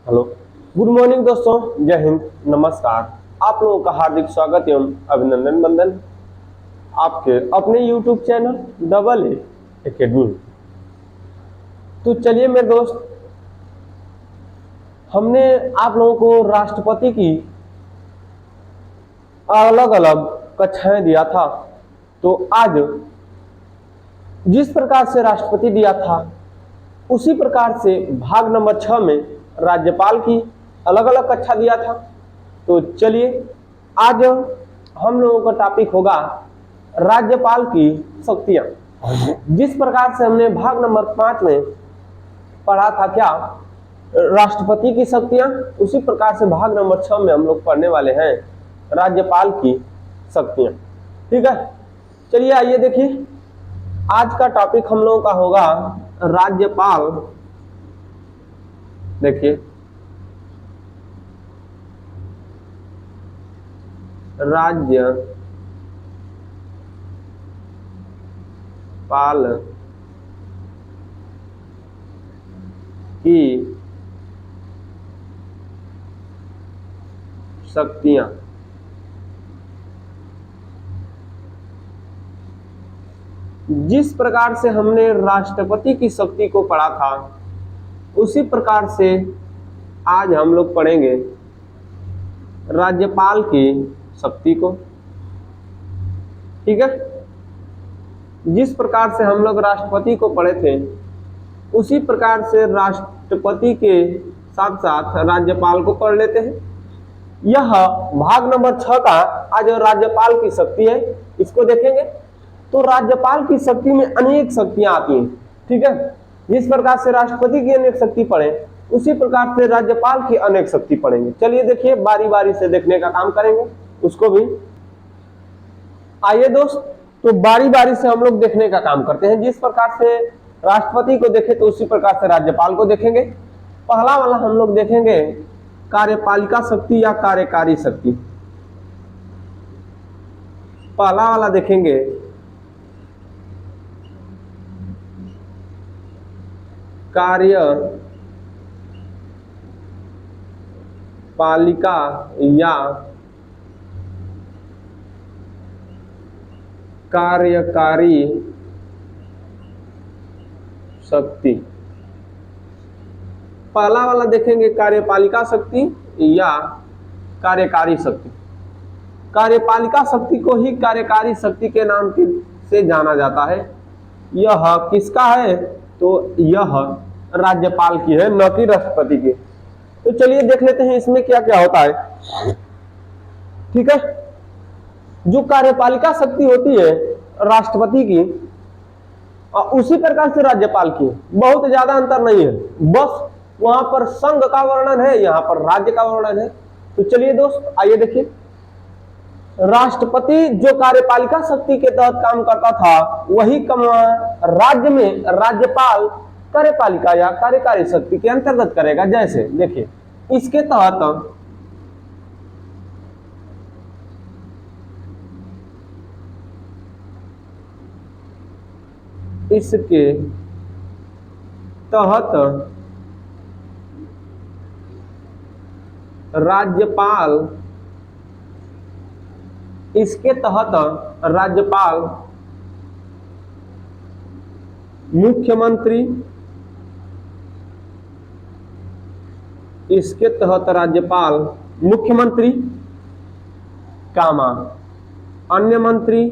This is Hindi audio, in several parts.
हेलो, गुड मॉर्निंग दोस्तों। जय हिंद, नमस्कार। आप लोगों का हार्दिक स्वागत एवं अभिनंदन बंदन आपके अपने YouTube channel double A academy. तो चलिए मेरे दोस्त, हमने आप लोगों को राष्ट्रपति की अलग अलग कक्षाएं दिया था। तो आज जिस प्रकार से राष्ट्रपति दिया था उसी प्रकार से भाग नंबर 6 में राज्यपाल की अलग अलग कक्षा दिया था। तो चलिए, आज हम लोगों का टॉपिक होगा राज्यपाल की शक्तियां। जिस प्रकार से हमने भाग नंबर 5 में पढ़ा था क्या राष्ट्रपति की शक्तियां, उसी प्रकार से भाग नंबर 6 में हम लोग पढ़ने वाले हैं राज्यपाल की शक्तियां। ठीक है, चलिए आइए देखिए, आज का टॉपिक हम लोगों का होगा राज्यपाल। देखिए, राज्यपाल की शक्तियां। जिस प्रकार से हमने राष्ट्रपति की शक्ति को पढ़ा था उसी प्रकार से आज हम लोग पढ़ेंगे राज्यपाल की शक्ति को। ठीक है, जिस प्रकार से हम लोग राष्ट्रपति को पढ़े थे उसी प्रकार से राष्ट्रपति के साथ साथ राज्यपाल को पढ़ लेते हैं। यह भाग नंबर 6 का आज राज्यपाल की शक्ति है, इसको देखेंगे। तो राज्यपाल की शक्ति में अनेक शक्तियां आती हैं। ठीक है, जिस प्रकार से राष्ट्रपति की अनेक शक्ति पढ़े उसी प्रकार से राज्यपाल की अनेक शक्ति पढ़ेंगे। चलिए देखिए, बारी बारी से देखने का काम करेंगे उसको भी। आइए दोस्त, तो बारी बारी से हम लोग देखने का काम करते हैं। जिस प्रकार से राष्ट्रपति को देखें तो उसी प्रकार से राज्यपाल को देखेंगे। पहला वाला हम लोग देखेंगे कार्यपालिका शक्ति या कार्यकारी शक्ति। पहला वाला देखेंगे कार्यपालिका या कार्यकारी शक्ति। पहला वाला देखेंगे कार्यपालिका शक्ति या कार्यकारी शक्ति। कार्यपालिका शक्ति को ही कार्यकारी शक्ति के नाम से जाना जाता है। यह किसका है? तो यह राज्यपाल की है, न कि राष्ट्रपति की। तो चलिए देख लेते हैं इसमें क्या क्या होता है। ठीक है, जो कार्यपालिका शक्ति होती है राष्ट्रपति की और उसी प्रकार से राज्यपाल की, बहुत ज्यादा अंतर नहीं है, बस वहां पर संघ का वर्णन है, यहाँ पर राज्य का वर्णन है। तो चलिए दोस्त, आइए देखिए, राष्ट्रपति जो कार्यपालिका शक्ति के तहत काम करता था वही राज्य में राज्यपाल कार्यपालिका या कार्यकारी शक्ति के अंतर्गत करेगा। जैसे देखिए, इसके तहत राज्यपाल, इसके तहत राज्यपाल मुख्यमंत्री, इसके तहत राज्यपाल मुख्यमंत्री कामा अन्य मंत्री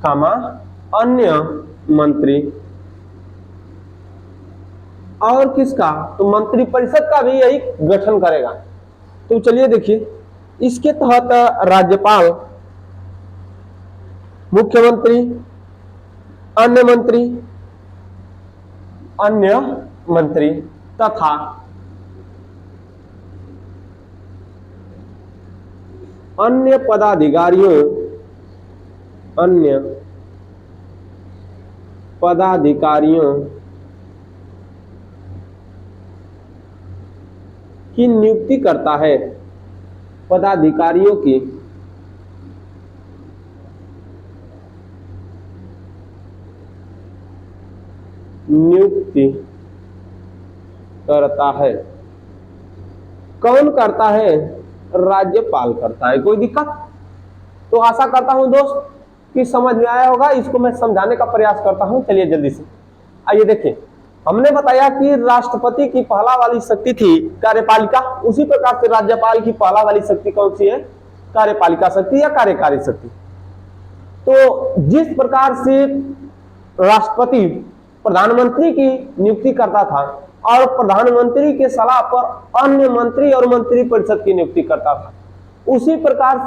कामा अन्य मंत्री और किसका? तो मंत्री परिषद का भी यही गठन करेगा। तो चलिए देखिए, इसके तहत राज्यपाल मुख्यमंत्री, अन्य मंत्री तथा अन्य पदाधिकारियों की नियुक्ति करता है। पदाधिकारियों की नियुक्ति करता है। कौन करता है? राज्यपाल करता है। कोई दिक्कत? तो आशा करता हूं दोस्त कि समझ में आया होगा। इसको मैं समझाने का प्रयास करता हूं। चलिए जल्दी से आइए देखें। हमने बताया कि राष्ट्रपति की पहला वाली शक्ति थी कार्यपालिका, उसी प्रकार से राज्यपाल की पहला वाली शक्ति कौन सी है? कार्यपालिका शक्ति या कार्यकारी शक्ति। तो जिस प्रकार से राष्ट्रपति प्रधानमंत्री की नियुक्ति करता था और प्रधानमंत्री के सलाह पर अन्य मंत्री और मंत्री परिषद की नियुक्ति करता था, उसी प्रकार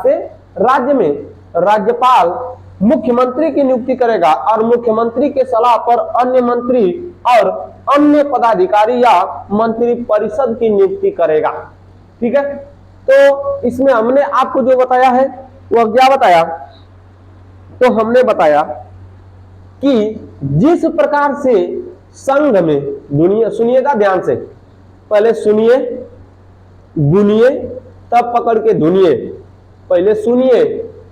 से राज्य में राज्यपाल मुख्यमंत्री की नियुक्ति करेगा और मुख्यमंत्री के सलाह पर अन्य मंत्री और अन्य पदाधिकारी या मंत्री परिषद की नियुक्ति करेगा। ठीक है, तो इसमें हमने आपको जो बताया है वह क्या बताया? तो हमने बताया कि जिस प्रकार से संघ में दुनिया, सुनिएगा ध्यान से, पहले सुनिए, गुनिए, तब पकड़ के धुनिए। पहले सुनिए,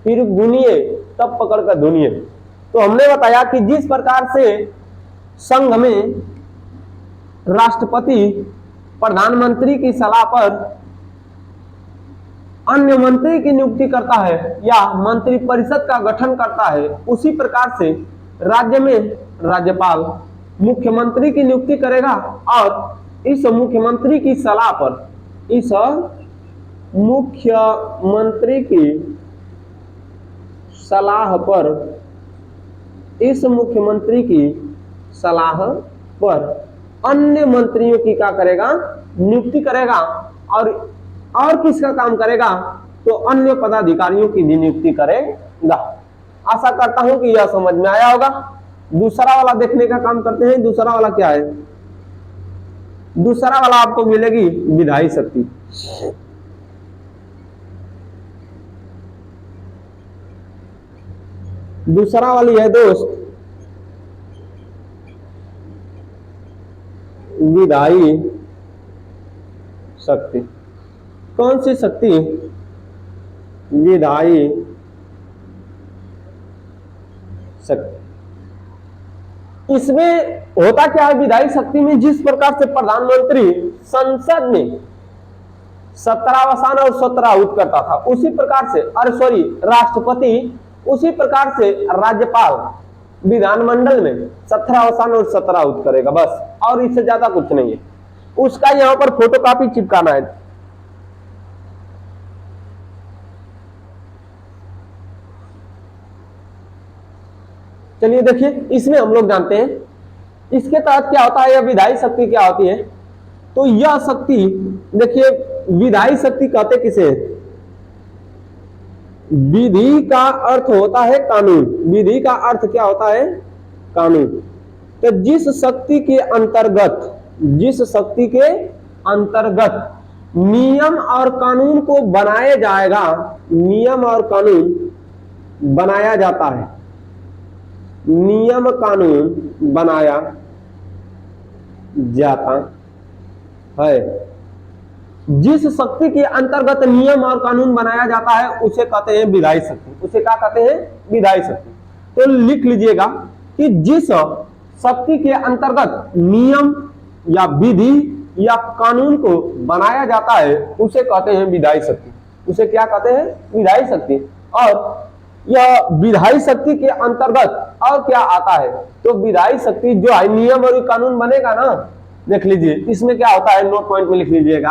फिर गुनिए, तब पकड़ कर धुनिए। तो हमने बताया कि जिस प्रकार से संघ में राष्ट्रपति प्रधानमंत्री की सलाह पर अन्य मंत्री की नियुक्ति करता है या मंत्री परिषद का गठन करता है, उसी प्रकार से राज्य में राज्यपाल मुख्यमंत्री की नियुक्ति करेगा और इस मुख्यमंत्री की सलाह पर, इस मुख्यमंत्री की सलाह पर, इस मुख्यमंत्री की सलाह पर अन्य मंत्रियों की क्या करेगा? नियुक्ति करेगा। और किसका काम करेगा? तो अन्य पदाधिकारियों की भी नियुक्ति करेगा। आशा करता हूं कि यह समझ में आया होगा। दूसरा वाला देखने का काम करते हैं। दूसरा वाला क्या है? दूसरा वाला आपको मिलेगी विधायी शक्ति। दूसरा वाली है दोस्त विधायी शक्ति। कौन सी शक्ति? विधायी शक्ति। इसमें होता क्या है विधायी शक्ति में? जिस प्रकार से प्रधानमंत्री संसद में 17वां और 17 करता था, उसी प्रकार से राष्ट्रपति, उसी प्रकार से राज्यपाल विधानमंडल में 17वां और 17 करेगा, बस। और इससे ज्यादा कुछ नहीं है। उसका यहां पर फोटोकॉपी चिपकाना है। चलिए देखिए, इसमें हम लोग जानते हैं इसके तहत क्या होता है, यह विधायी शक्ति क्या होती है। तो यह शक्ति देखिए, विधायी शक्ति कहते किसे? विधि का अर्थ होता है कानून। विधि का अर्थ क्या होता है? कानून। तो जिस शक्ति के अंतर्गत नियम और कानून को बनाया जाएगा, नियम और कानून बनाया जाता है, नियम कानून बनाया जाता है, जिस शक्ति के अंतर्गत नियम और कानून बनाया जाता है उसे कहते हैं विधायी शक्ति। उसे क्या कहते हैं? विधायी शक्ति। तो लिख लीजिएगा कि जिस शक्ति के अंतर्गत नियम या विधि या कानून को बनाया जाता है उसे कहते हैं विधायी शक्ति। उसे क्या कहते हैं? विधायी शक्ति। और यह विधायी शक्ति के अंतर्गत और क्या आता है? तो विधायी शक्ति जो है, नियम और कानून बनेगा ना, देख लीजिए इसमें क्या होता है, नोट पॉइंट में लिख लीजिएगा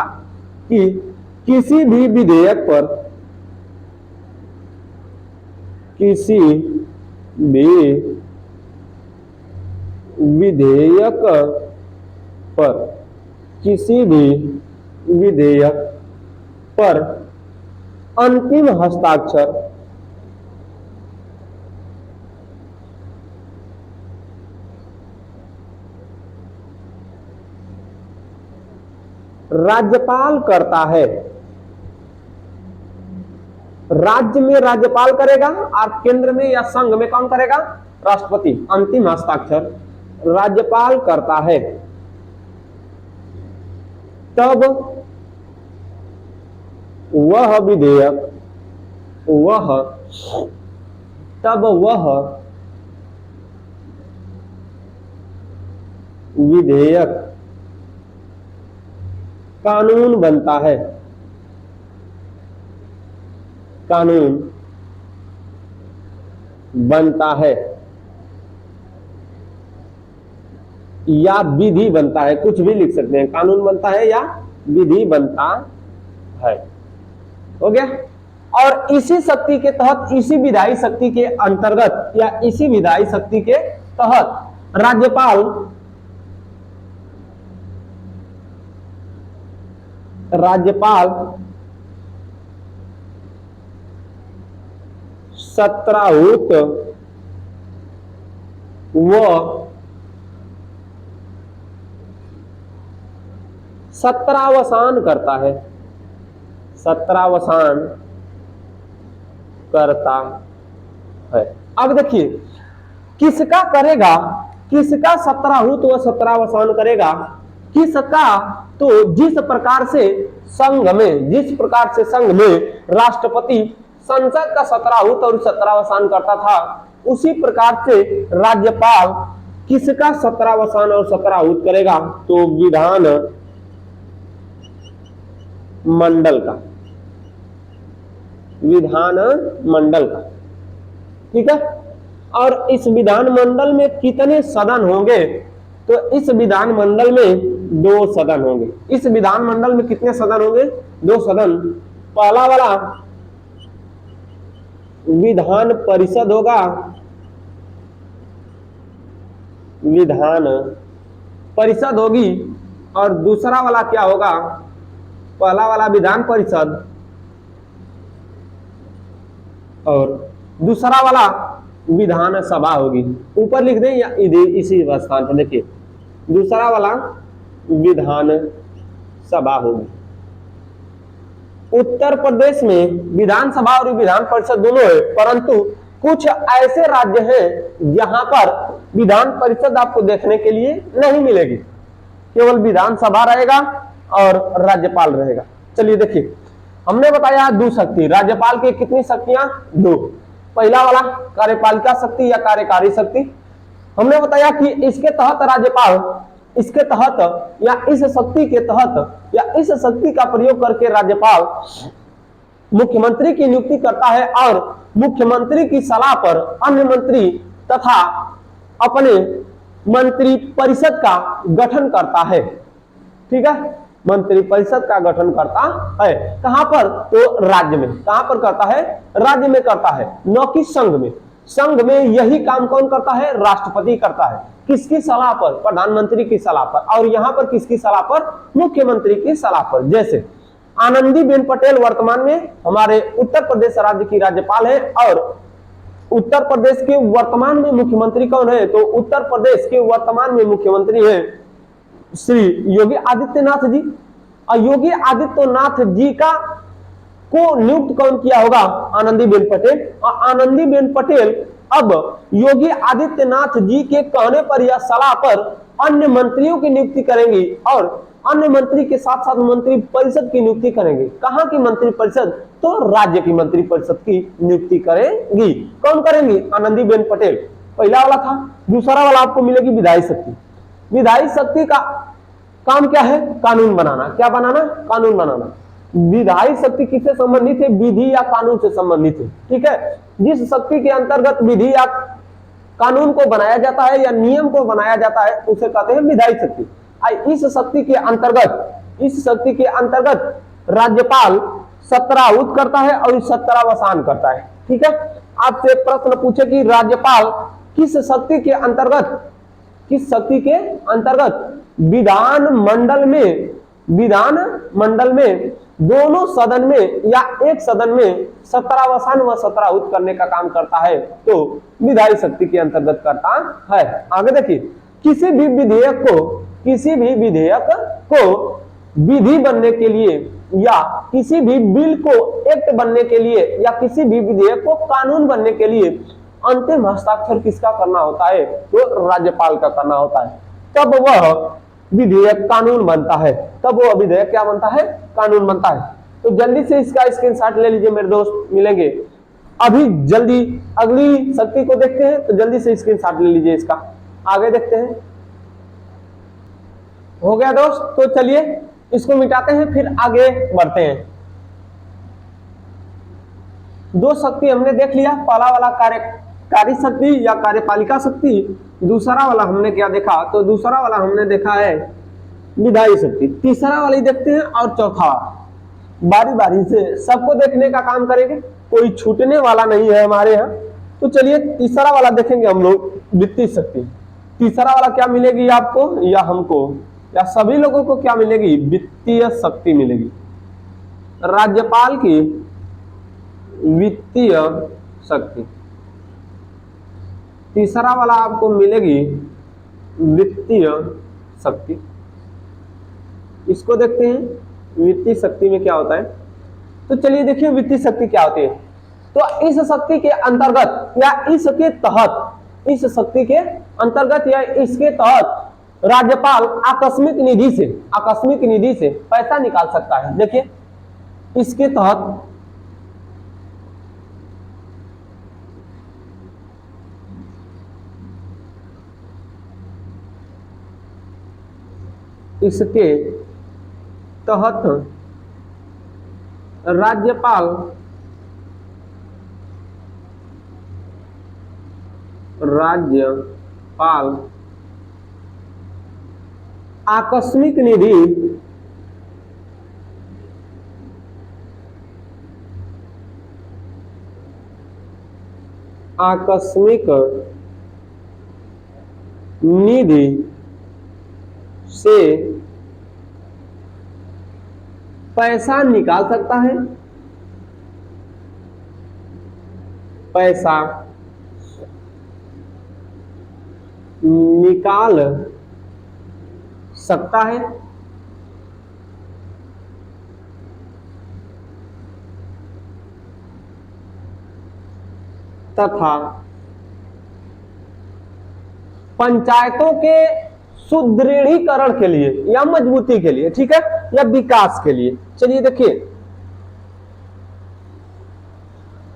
कि किसी भी विधेयक पर, किसी भी विधेयक पर, किसी भी विधेयक पर अंतिम हस्ताक्षर राज्यपाल करता है। राज्य में राज्यपाल करेगा और केंद्र में या संघ में कौन करेगा? राष्ट्रपति। अंतिम हस्ताक्षर राज्यपाल करता है। तब वह विधेयक, तब वह विधेयक कानून बनता है, कानून बनता है या विधि बनता है, कुछ भी लिख सकते हैं, कानून बनता है या विधि बनता है। हो गया। और इसी शक्ति के तहत, इसी विधायी शक्ति के अंतर्गत या इसी विधायी शक्ति के तहत राज्यपाल सत्राहूत व सत्रावसान करता है, सत्रावसान करता है। अब देखिए किसका करेगा, किसका सत्राहूत व सत्रावसान करेगा, किसका, तो जिस प्रकार से संघ में राष्ट्रपति संसद का सत्राहूत और सत्रावसान करता था, उसी प्रकार से राज्यपाल किसका सत्रावसान और सत्राहूत करेगा, तो विधान मंडल का, विधान मंडल का। ठीक है। और इस विधान मंडल में कितने सदन होंगे, तो इस विधान मंडल में 2 सदन होंगे। इस विधान मंडल में कितने सदन होंगे, 2 सदन। पहला वाला विधान परिषद होगा, विधान परिषद होगी, और दूसरा वाला क्या होगा, पहला वाला विधान परिषद और दूसरा वाला विधान सभा होगी। ऊपर लिख दें या इसी स्थान पर देखिए, दूसरा वाला विधान सभा होगी। उत्तर प्रदेश में विधानसभा और विधान परिषद दोनों है, परंतु कुछ ऐसे राज्य हैं जहां पर विधान परिषद आपको देखने के लिए नहीं मिलेगी, केवल विधानसभा रहेगा और राज्यपाल रहेगा। चलिए देखिए, हमने बताया 2 शक्ति, राज्यपाल की कितनी शक्तियां, 2। पहला वाला कार्यपालिका शक्ति या कार्यकारी शक्ति, हमने बताया कि इसके तहत राज्यपाल, इसके तहत या इस शक्ति के तहत या इस शक्ति का प्रयोग करके राज्यपाल मुख्यमंत्री की नियुक्ति करता है और मुख्यमंत्री की सलाह पर अन्य मंत्री तथा अपने मंत्री परिषद का गठन करता है। ठीक है, मंत्री परिषद का गठन करता है। कहां पर, तो राज्य में। कहां पर करता है, राज्य में करता है, न कि संघ में। संघ में यही काम कौन करता है, राष्ट्रपति करता है। किसकी सलाह पर, प्रधानमंत्री की सलाह पर। और यहां पर किसकी सलाह पर, मुख्यमंत्री की सलाह पर। जैसे आनंदीबेन पटेल वर्तमान में हमारे उत्तर प्रदेश राज्य की राज्यपाल है, और उत्तर प्रदेश के वर्तमान में मुख्यमंत्री कौन है, तो उत्तर प्रदेश के वर्तमान में मुख्यमंत्री है श्री योगी आदित्यनाथ जी। और योगी आदित्यनाथ जी का को नियुक्त कौन किया होगा, आनंदीबेन पटेल। और आनंदीबेन पटेल अब योगी आदित्यनाथ जी के कहने पर या सलाह पर अन्य मंत्रियों की नियुक्ति करेंगी, और अन्य मंत्री के साथ साथ मंत्री परिषद की नियुक्ति करेंगे। कहां की मंत्री परिषद, तो राज्य की मंत्री परिषद की नियुक्ति करेंगी। कौन करेंगी, आनंदीबेन पटेल। पहला वाला था। दूसरा वाला आपको मिलेगी विधायी शक्ति। विधायी शक्ति का काम क्या है, कानून बनाना। क्या बनाना, कानून बनाना। विधायी शक्ति किससे संबंधित है, विधि या कानून से संबंधित है। ठीक है, जिस शक्ति के अंतर्गत विधि या कानून को बनाया जाता है या नियम को बनाया जाता है उसे कहते हैं विधायी शक्ति। इस शक्ति के अंतर्गत राज्यपाल सत्राहूत करता है और सत्रावसान करता है। ठीक है, आपसे प्रश्न पूछे कि राज्यपाल किस शक्ति के अंतर्गत विधान मंडल में दोनों सदन में या एक सदन में सत्रावसान व सत्राहूत करने का काम करता है, तो विधायी शक्ति के अंतर्गत करता है। आगे देखिए, किसी भी विधेयक को विधि बनने के लिए या किसी भी बिल को एक्ट बनने के लिए या किसी भी विधेयक को कानून बनने के लिए अंतिम हस्ताक्षर किसका करना होता है, तो राज्यपाल का करना होता है। तब वह विधेयक कानून बनता है, तब वो विधेयक क्या बनता है, कानून बनता है। तो जल्दी से इसका स्क्रीनशॉट ले लीजिए मेरे दोस्त, मिलेंगे अभी जल्दी। अगली शक्ति को देखते हैं, तो जल्दी से स्क्रीनशॉट ले लीजिए इसका। आगे देखते हैं, हो गया दोस्त। तो चलिए इसको मिटाते हैं, फिर आगे बढ़ते हैं। दो शक्ति हमने देख लिया, पहला वाला कार्यकारी शक्ति या कार्यपालिका शक्ति, दूसरा वाला हमने क्या देखा, तो दूसरा वाला हमने देखा है विधायी शक्ति। तीसरा वाली देखते हैं और चौथा बारी बारी से सबको देखने का काम करेंगे, कोई छूटने वाला नहीं है हमारे यहाँ। तो चलिए तीसरा वाला देखेंगे हम लोग, वित्तीय शक्ति। तीसरा वाला क्या मिलेगी आपको या हमको या सभी लोगों को क्या मिलेगी, वित्तीय शक्ति मिलेगी। राज्यपाल की वित्तीय शक्ति, तीसरा वाला आपको मिलेगी वित्तीय शक्ति। इसको देखते हैं वित्तीय शक्ति में क्या होता है। तो चलिए देखिए वित्तीय शक्ति क्या होती है। तो इस शक्ति के अंतर्गत या इसके तहत, इस शक्ति के अंतर्गत या इसके तहत राज्यपाल आकस्मिक निधि से पैसा निकाल सकता है। देखिए इसके तहत राज्यपाल आकस्मिक निधि से पैसा निकाल सकता है, पैसा निकाल सकता है तथा पंचायतों के सुदृढ़ीकरण के लिए या मजबूती के लिए, ठीक है, या विकास के लिए। चलिए देखिए,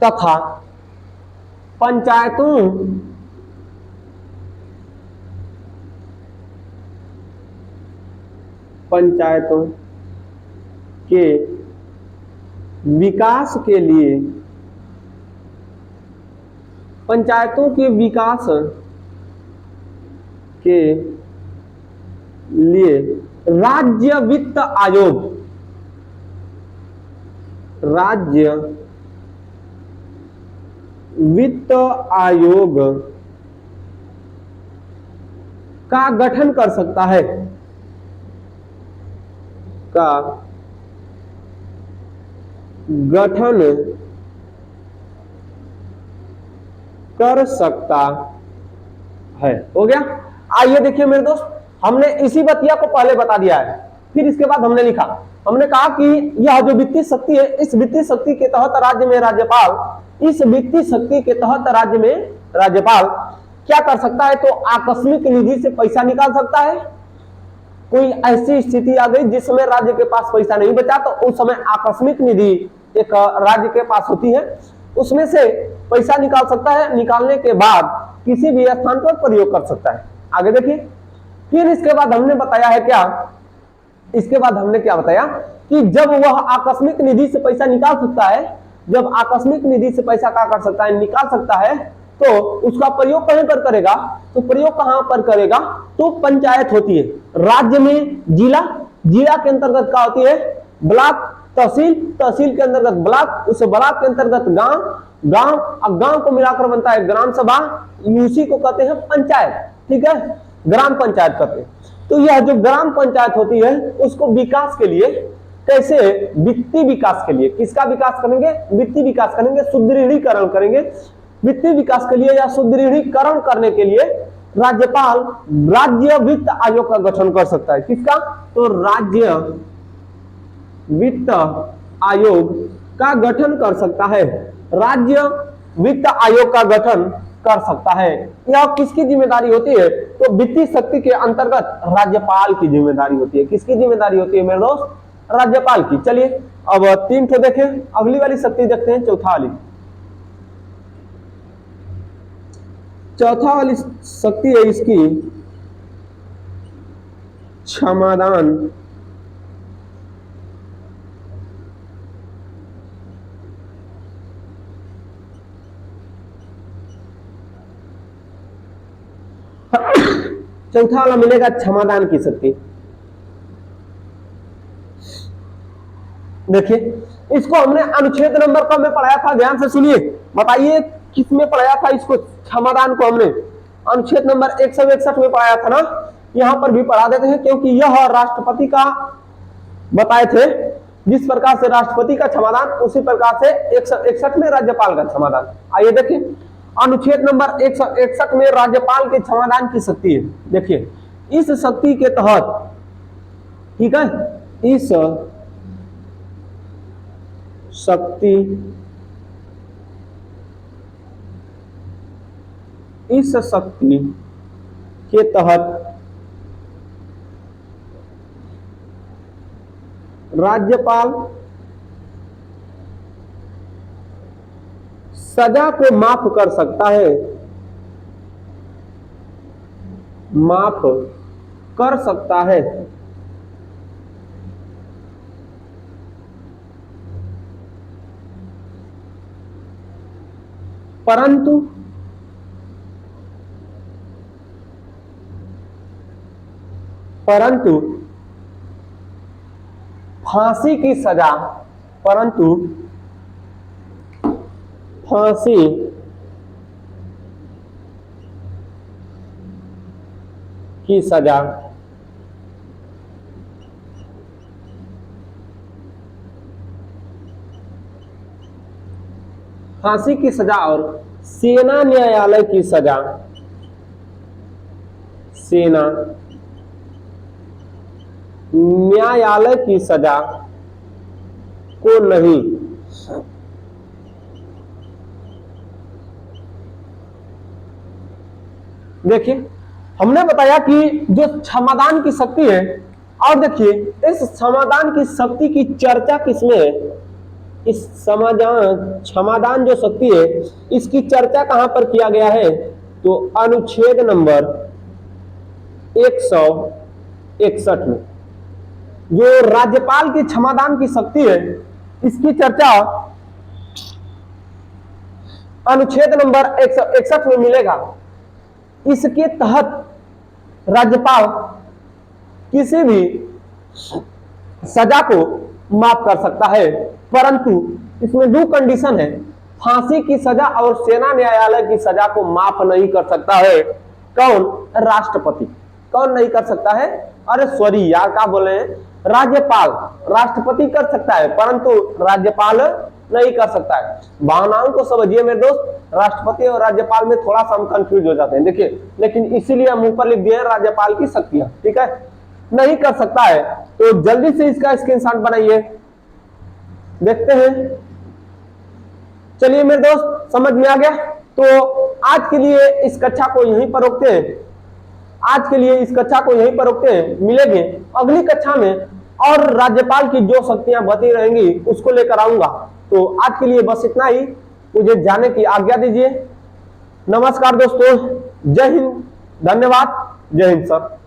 तथा पंचायतों के विकास के लिए, पंचायतों के विकास के लिए राज्य वित्त आयोग का गठन कर सकता है, हो गया। आइए देखिए मेरे दोस्त, हमने इसी बतिया को पहले बता दिया है, फिर इसके बाद हमने लिखा, हमने कहा कि यह जो वित्तीय शक्ति है, इस वित्तीय शक्ति के तहत राज्य में राज्यपाल क्या कर सकता है, तो आकस्मिक निधि से पैसा निकाल सकता है। कोई ऐसी स्थिति आ गई जिसमें राज्य के पास पैसा नहीं बचा, तो उस समय आकस्मिक निधि एक राज्य के पास होती है, उसमें से पैसा निकाल सकता है। निकालने के बाद किसी भी स्थान पर प्रयोग कर सकता है। आगे देखिए, फिर इसके बाद हमने बताया है क्या, इसके बाद हमने क्या बताया कि जब वह आकस्मिक निधि से पैसा निकाल सकता है, जब आकस्मिक निधि से पैसा क्या कर सकता है, निकाल सकता है, तो उसका प्रयोग कहां पर करेगा, तो प्रयोग कहां पर करेगा, तो पंचायत होती है राज्य में, जिला के अंतर्गत क्या होती है, ब्लॉक, तहसील के अंतर्गत ब्लॉक, उस ब्लॉक के अंतर्गत गांव, अब गांव को मिलाकर बनता है ग्राम सभा, उसी को कहते हैं पंचायत, ठीक है, ग्राम पंचायत कहते हैं। तो यह जो ग्राम पंचायत होती है उसको विकास के लिए, कैसे, वित्तीय विकास के लिए, किसका विकास करेंगे, वित्तीय विकास करेंगे, सुदृढ़ीकरण करेंगे। वित्तीय विकास के लिए या सुदृढ़ीकरण करने के लिए राज्यपाल राज्य वित्त आयोग का गठन कर सकता है। किसका, तो राज्य वित्त आयोग का गठन कर सकता है, राज्य वित्त आयोग का गठन कर सकता है। यह किसकी जिम्मेदारी होती है, तो वित्तीय शक्ति के अंतर्गत राज्यपाल की जिम्मेदारी होती है। किसकी जिम्मेदारी होती है मेरे दोस्त, राज्यपाल की। चलिए अब 3 ठो देखें, अगली वाली शक्ति देखते हैं, चौथा वाली शक्ति है इसकी क्षमादान चौथा वाला मिलेगा क्षमादान की शक्ति। देखिए इसको हमने अनुच्छेद नंबर कब में पढ़ाया था, ध्यान से सुनिए, बताइए किस में पढ़ाया था इसको, क्षमादान को हमने अनुच्छेद नंबर 161 में पढ़ाया था ना। यहां पर भी पढ़ा देते हैं क्योंकि यह राष्ट्रपति का बताए थे, जिस प्रकार से राष्ट्रपति का क्षमादान उसी प्रकार से 161 में राज्यपाल का क्षमादान। आइए देखिए अनुच्छेद नंबर 161 में राज्यपाल के क्षमादान की शक्ति है। देखिए इस शक्ति के तहत, ठीक है, इस शक्ति के तहत राज्यपाल सजा को माफ कर सकता है, माफ कर सकता है। परंतु फांसी की सजा, परंतु फांसी की सजा और सेना न्यायालय की सजा, सेना न्यायालय की सजा को नहीं, देखिए हमने बताया कि जो क्षमादान की शक्ति है, और देखिए इस क्षमादान की शक्ति की चर्चा किसमें है, इस क्षमादान जो शक्ति है इसकी चर्चा कहां पर किया गया है, तो अनुच्छेद नंबर 161 में। जो राज्यपाल की क्षमादान की शक्ति है इसकी चर्चा अनुच्छेद नंबर 161 में मिलेगा। इसके तहत राज्यपाल किसी भी सजा को माफ कर सकता है, परंतु इसमें दो कंडीशन है, फांसी की सजा और सेना न्यायालय की सजा को माफ नहीं कर सकता है। कौन? राष्ट्रपति। कौन नहीं कर सकता है? अरे सॉरी यार, क्या बोले, राज्यपाल। राष्ट्रपति कर सकता है परंतु राज्यपाल नहीं कर सकता है। भावनाओं को समझिए मेरे दोस्त, राष्ट्रपति और राज्यपाल में थोड़ा सा हम कंफ्यूज हो जाते हैं। देखिए लेकिन इसीलिए हम ऊपर लिख दिए राज्यपाल की शक्तियां, ठीक है, नहीं कर सकता है। तो जल्दी से इसका स्क्रीनशॉट बनाइए, देखते हैं। चलिए मेरे दोस्त समझ में आ गया। तो आज के लिए इस कक्षा को यहीं पर रोकते हैं, मिलेंगे अगली कक्षा में और राज्यपाल की जो शक्तियां बती रहेंगी उसको लेकर आऊंगा। तो आज के लिए बस इतना ही, मुझे जाने की आज्ञा दीजिए। नमस्कार दोस्तों, जय हिंद, धन्यवाद, जय हिंद सर।